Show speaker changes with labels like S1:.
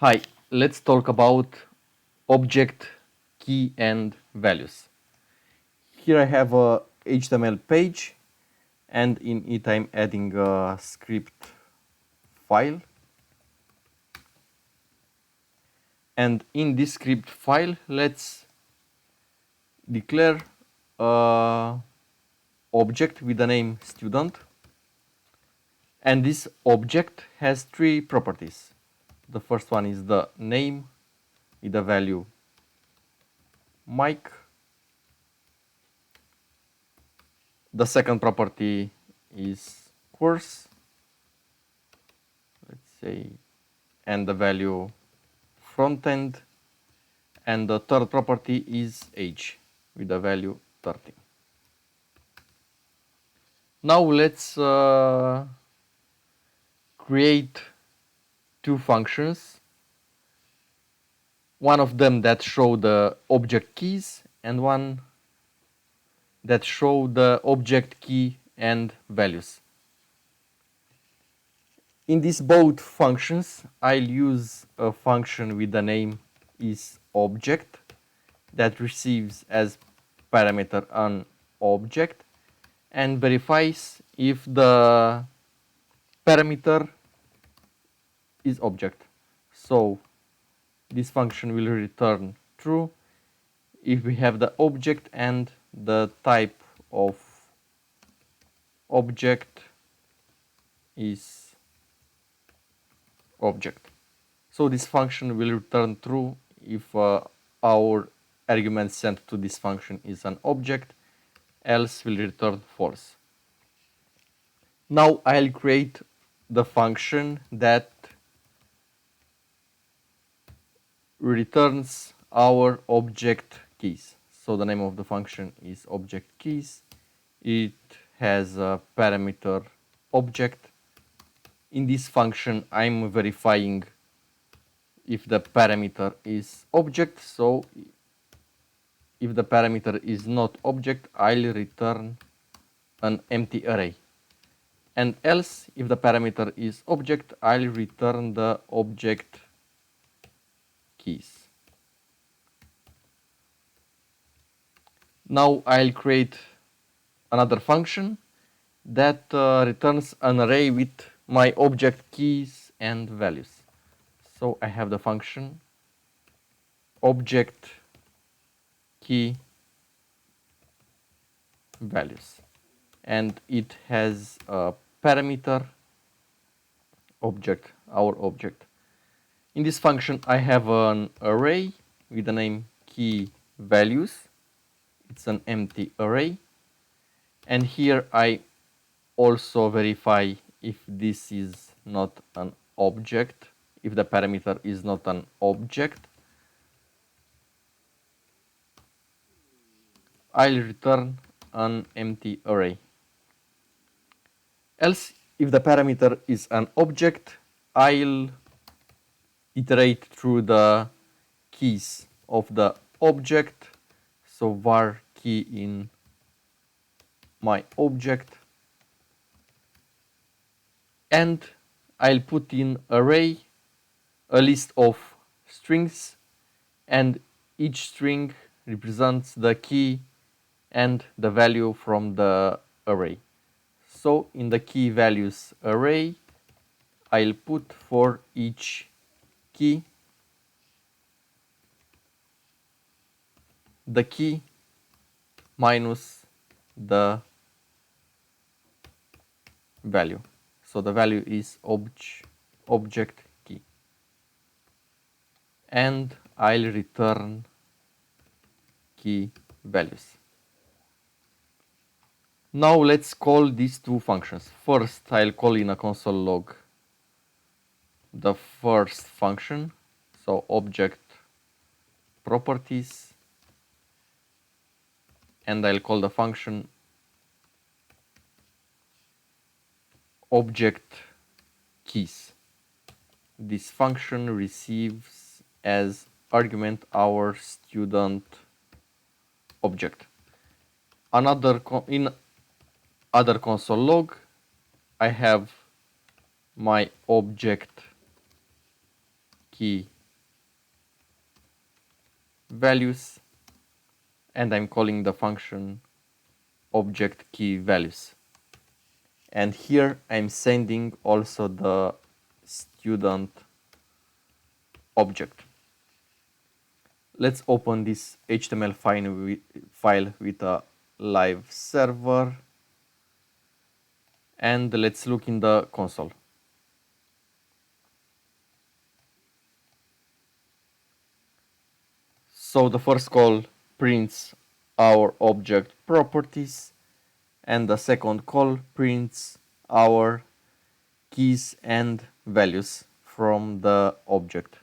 S1: Hi, let's talk about object, key, and values. Here I have a HTML page, and in it I'm adding a script file. And in this script file, let's declare a object with the name student. And this object has three properties. The first one is the name with the value Mike. The second property is course, let's say, and the value Frontend, and the third property is age with the value 30. Now let's create two functions, one of them that show the object keys and one that show the object key and values. In these both functions, I'll use a function with the name isObject that receives as parameter an object and verifies if the parameter is object. So this function will return true if we have the object and the type of object is object. So this function will return true if our argument sent to this function is an object, else will return false. Now I'll create the function that returns our object keys. So the name of the function is object keys. It has a parameter object. In this function, I'm verifying if the parameter is object. So if the parameter is not object, I'll return an empty array. And else, if the parameter is object, I'll return the object keys. Now I'll create another function that returns an array with my object keys and values. So I have the function object key values, and it has a parameter object, our object. In this function I have an array with the name key values. It's an empty array, and here I also verify if this is not an object, if the parameter is not an object. I'll return an empty array. Else, if the parameter is an object, I'll iterate through the keys of the object. So var key in my object, and I'll put in array a list of strings, and each string represents the key and the value from the array. So in the key values array, I'll put for each key the key minus the value. So the value is object key. And I'll return key values. Now let's call these two functions. First, I'll call in a console log the first function, so object properties, and I'll call the function object keys. This function receives as argument our student object. In other console log, I have my object key values, and I'm calling the function object key values. And here I'm sending also the student object. Let's open this HTML file with a live server, and let's look in the console. So the first call prints our object properties, and the second call prints our keys and values from the object.